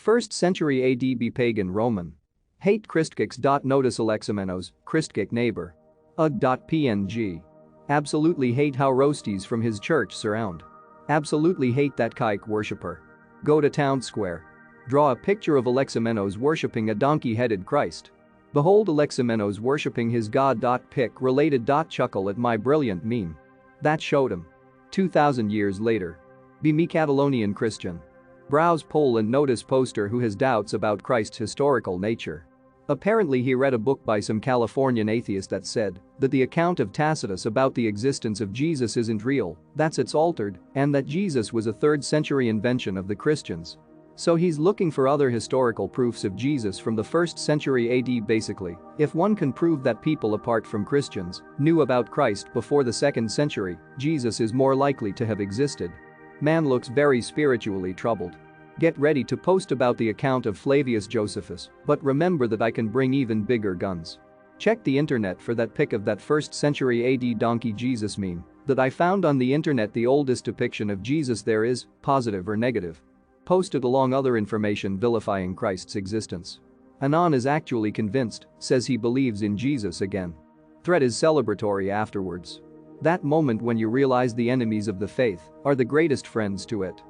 1st century AD be pagan Roman. Hate Christkicks. Notice Alexamenos, Christkick neighbor. UG.png. Absolutely hate how roasties from his church surround. Absolutely hate that kike worshipper. Go to town square. Draw a picture of Alexamenos worshipping a donkey-headed Christ. Behold Alexamenos worshipping his god. Pic related. Chuckle at my brilliant meme. That showed him. 2,000 years later. Be me Catalonian Christian. Browse poll and notice poster who has doubts about Christ's historical nature. Apparently he read a book by some Californian atheist that said that the account of Tacitus about the existence of Jesus isn't real, that's it's altered, and that Jesus was a 3rd century invention of the Christians. So he's looking for other historical proofs of Jesus from the 1st century AD. Basically, if one can prove that people apart from Christians knew about Christ before the 2nd century, Jesus is more likely to have existed. Man looks very spiritually troubled. Get ready to post about the account of Flavius Josephus, but remember that I can bring even bigger guns. Check the internet for that pic of that 1st century AD donkey Jesus meme that I found on the internet, the oldest depiction of Jesus there is, positive or negative. Posted along other information vilifying Christ's existence. Anon is actually convinced, says he believes in Jesus again. Thread is celebratory afterwards. That moment when you realize the enemies of the faith are the greatest friends to it.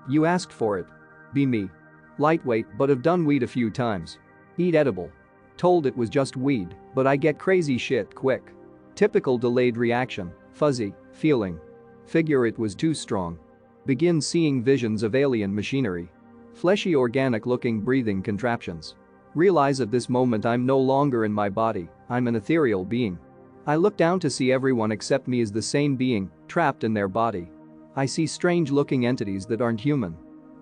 You asked for it. Be me. Lightweight but have done weed a few times. Eat edible. Told it was just weed, but I get crazy shit quick. Typical delayed reaction, fuzzy, feeling. Figure it was too strong. Begin seeing visions of alien machinery. Fleshy organic looking breathing contraptions. Realize at this moment I'm no longer in my body, I'm an ethereal being. I look down to see everyone except me as the same being, trapped in their body. I see strange looking entities that aren't human.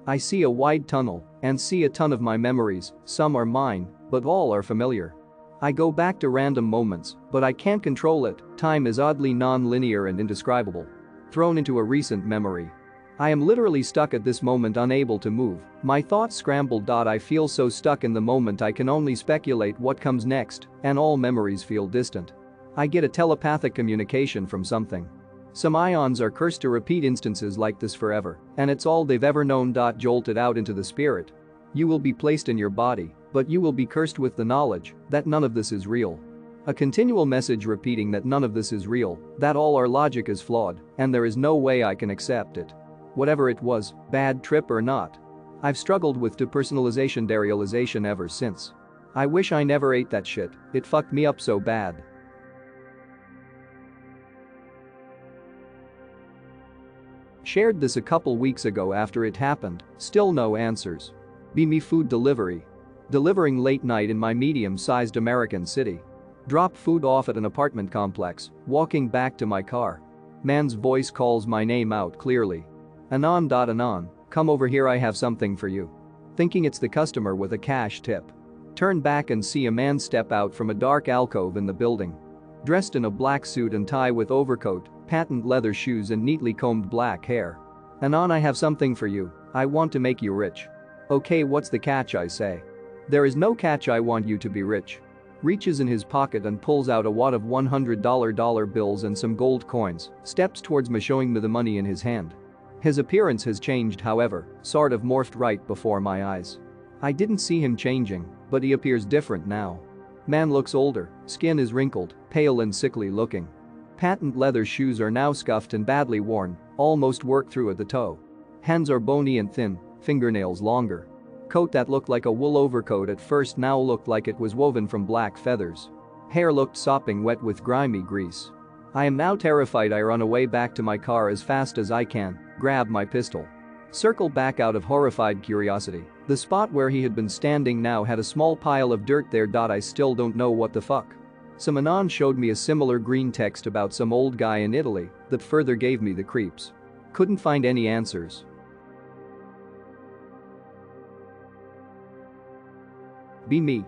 I see a wide tunnel and see a ton of my memories, some are mine, but all are familiar. I go back to random moments, but I can't control it, time is oddly non-linear and indescribable. Thrown into a recent memory. I am literally stuck at this moment, unable to move, my thoughts scrambled. I feel so stuck in the moment I can only speculate what comes next, and all memories feel distant. I get a telepathic communication from something. Some ions are cursed to repeat instances like this forever, and it's all they've ever known. Jolted out into the spirit. You will be placed in your body, but you will be cursed with the knowledge that none of this is real. A continual message repeating that none of this is real, that all our logic is flawed, and there is no way I can accept it. Whatever it was, bad trip or not. I've struggled with depersonalization derealization ever since. I wish I never ate that shit, it fucked me up so bad. Shared this a couple weeks ago after it happened, still no answers. Be me food delivery. Delivering late night in my medium-sized American city. Drop food off at an apartment complex, walking back to my car. Man's voice calls my name out clearly. Anon, come over here, I have something for you. Thinking it's the customer with a cash tip. Turn back and see a man step out from a dark alcove in the building. Dressed in a black suit and tie with overcoat, patent leather shoes and neatly combed black hair. Anon, I have something for you, I want to make you rich. Okay, what's the catch, I say. There is no catch, I want you to be rich. Reaches in his pocket and pulls out a wad of $100 bills and some gold coins, steps towards me showing me the money in his hand. His appearance has changed, however, sort of morphed right before my eyes. I didn't see him changing, but he appears different now. Man looks older, skin is wrinkled, pale and sickly looking. Patent leather shoes are now scuffed and badly worn, almost worked through at the toe. Hands are bony and thin, fingernails longer. Coat that looked like a wool overcoat at first now looked like it was woven from black feathers. Hair looked sopping wet with grimy grease. I am now terrified. I run away back to my car as fast as I can, grab my pistol. Circle back out of horrified curiosity. The spot where he had been standing now had a small pile of dirt there. I still don't know what the fuck. Some anon showed me a similar green text about some old guy in Italy that further gave me the creeps. Couldn't find any answers. Be me.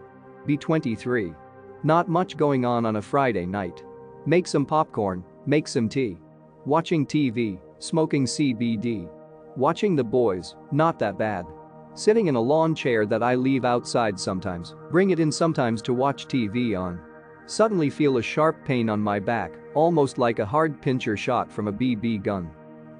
Be 23. Not much going on a Friday night. Make some popcorn, make some tea. Watching TV, smoking CBD. Watching The Boys, not that bad. Sitting in a lawn chair that I leave outside sometimes, bring it in sometimes to watch TV on. Suddenly feel a sharp pain on my back, almost like a hard pincher shot from a BB gun.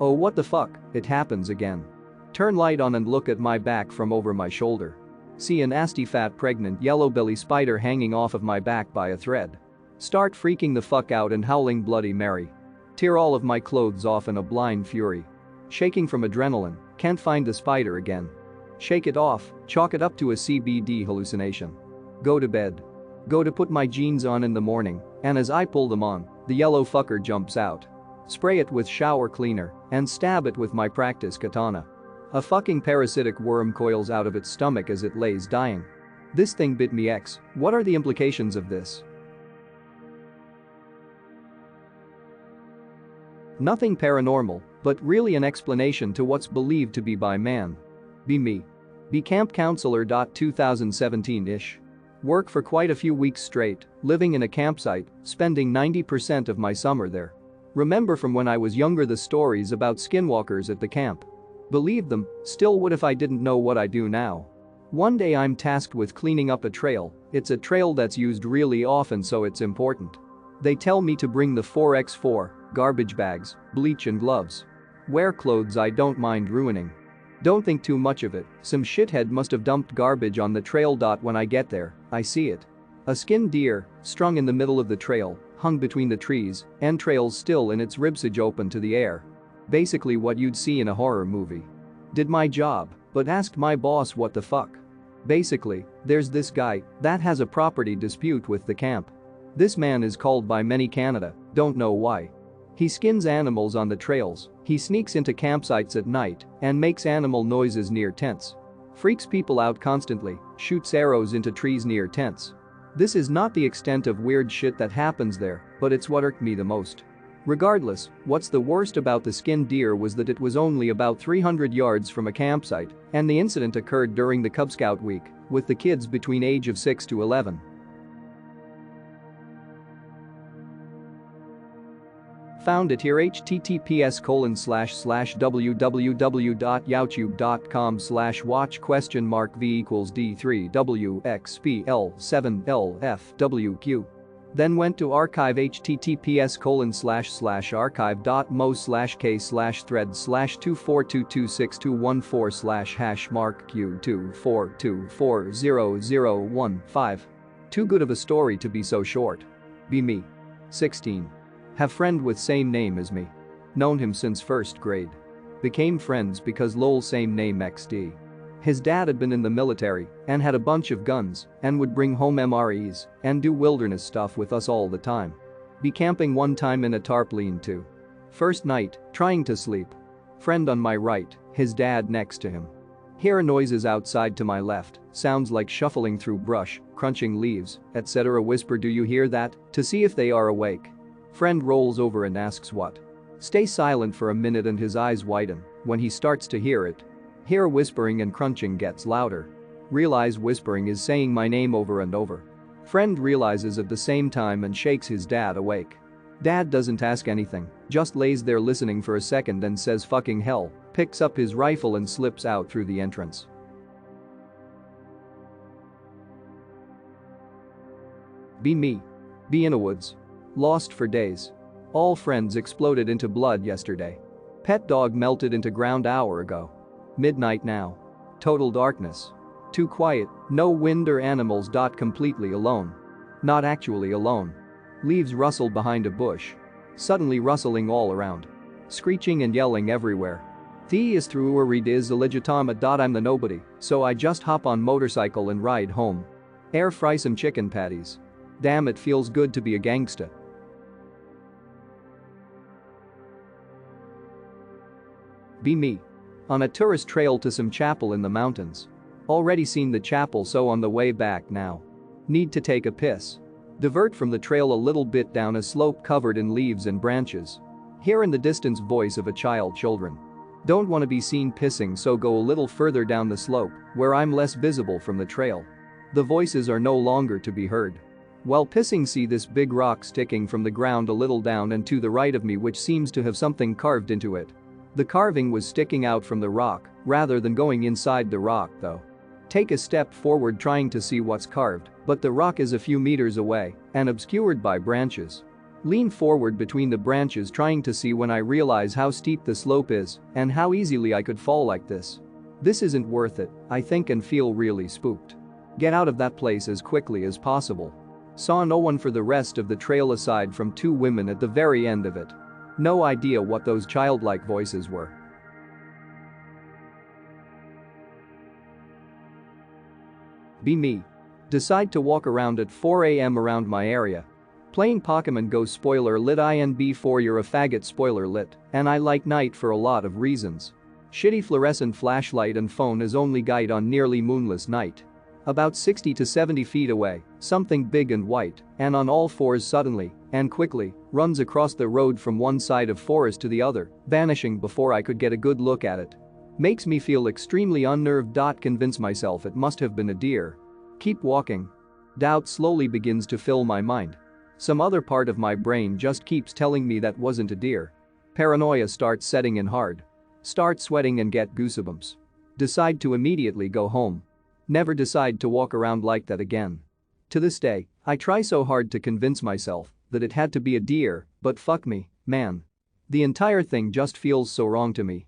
Oh what the fuck, it happens again. Turn light on and look at my back from over my shoulder. See a nasty fat pregnant yellow belly spider hanging off of my back by a thread. Start freaking the fuck out and howling Bloody Mary. Tear all of my clothes off in a blind fury. Shaking from adrenaline, can't find the spider again. Shake it off, chalk it up to a CBD hallucination. Go to bed. Go to put my jeans on in the morning, and as I pull them on, the yellow fucker jumps out. Spray it with shower cleaner and stab it with my practice katana. A fucking parasitic worm coils out of its stomach as it lays dying. This thing bit me X, what are the implications of this? Nothing paranormal, but really an explanation to what's believed to be by man. Be me. Be camp counselor. 2017-ish. Work for quite a few weeks straight, living in a campsite, spending 90% of my summer there. Remember from when I was younger the stories about skinwalkers at the camp. Believed them, still would if I didn't know what I do now. One day I'm tasked with cleaning up a trail, it's a trail that's used really often so it's important. They tell me to bring the 4x4, garbage bags, bleach and gloves. Wear clothes I don't mind ruining. Don't think too much of it, some shithead must have dumped garbage on the trail. When I get there, I see it. A skinned deer, strung in the middle of the trail, hung between the trees, entrails still in its ribsage open to the air. Basically what you'd see in a horror movie. Did my job, but asked my boss what the fuck. Basically, there's this guy that has a property dispute with the camp. This man is called by many Canada, don't know why. He skins animals on the trails, he sneaks into campsites at night and makes animal noises near tents. Freaks people out constantly, shoots arrows into trees near tents. This is not the extent of weird shit that happens there, but it's what irked me the most. Regardless, what's the worst about the skinned deer was that it was only about 300 yards from a campsite, and the incident occurred during the Cub Scout week, with the kids between age of 6 to 11. Found it here https://www.youtube.com/watch?v=d3wxpl7lfwq. Then went to archive https://archive.mo/k/thread/2422621/#mark q242400015. Too good of a story to be so short. Be me. 16. Have friend with same name as me. Known him since first grade. Became friends because lol same name XD. His dad had been in the military and had a bunch of guns and would bring home MREs and do wilderness stuff with us all the time. Be camping one time in a tarp lean-to. First night, trying to sleep. Friend on my right, his dad next to him. Hear noises outside to my left, sounds like shuffling through brush, crunching leaves, etc. Whisper, do you hear that? To see if they are awake. Friend rolls over and asks what. Stay silent for a minute and his eyes widen when he starts to hear it. Hear whispering and crunching gets louder. Realize whispering is saying my name over and over. Friend realizes at the same time and shakes his dad awake. Dad doesn't ask anything, just lays there listening for a second and says fucking hell, picks up his rifle and slips out through the entrance. Be me. Be in a woods. Lost for days. All friends exploded into blood yesterday. Pet dog melted into ground hour ago. Midnight now. Total darkness. Too quiet, no wind or animals. Completely alone. Not actually alone. Leaves rustle behind a bush. Suddenly rustling all around. Screeching and yelling everywhere. The is through or read is illegitimate. I'm the nobody, so I just hop on motorcycle and ride home. Air fry some chicken patties. Damn, it feels good to be a gangsta. Be me. On a tourist trail to some chapel in the mountains. Already seen the chapel, so on the way back now. Need to take a piss. Divert from the trail a little bit down a slope covered in leaves and branches. Hear in the distance voice of a child. Children. Don't want to be seen pissing, so go a little further down the slope where I'm less visible from the trail. The voices are no longer to be heard. While pissing, see this big rock sticking from the ground a little down and to the right of me, which seems to have something carved into it. The carving was sticking out from the rock rather than going inside the rock though. Take a step forward trying to see what's carved, but the rock is a few meters away and obscured by branches. Lean forward between the branches trying to see when I realize how steep the slope is and how easily I could fall like this. This isn't worth it, I think, and feel really spooked. Get out of that place as quickly as possible. Saw no one for the rest of the trail aside from 2 women at the very end of it. No idea what those childlike voices were. Be me. Decide to walk around at 4 a.m. around my area. Playing Pokemon Go spoiler lit INB4 you're a faggot spoiler lit, and I like night for a lot of reasons. Shitty fluorescent flashlight and phone is only guide on nearly moonless night. About 60 to 70 feet away, something big and white, and on all fours suddenly, and quickly, runs across the road from one side of forest to the other, vanishing before I could get a good look at it. Makes me feel extremely unnerved. Convince myself it must have been a deer. Keep walking. Doubt slowly begins to fill my mind. Some other part of my brain just keeps telling me that wasn't a deer. Paranoia starts setting in hard. Start sweating and get goosebumps. Decide to immediately go home. Never decide to walk around like that again. To this day, I try so hard to convince myself that it had to be a deer, but fuck me, man. The entire thing just feels so wrong to me.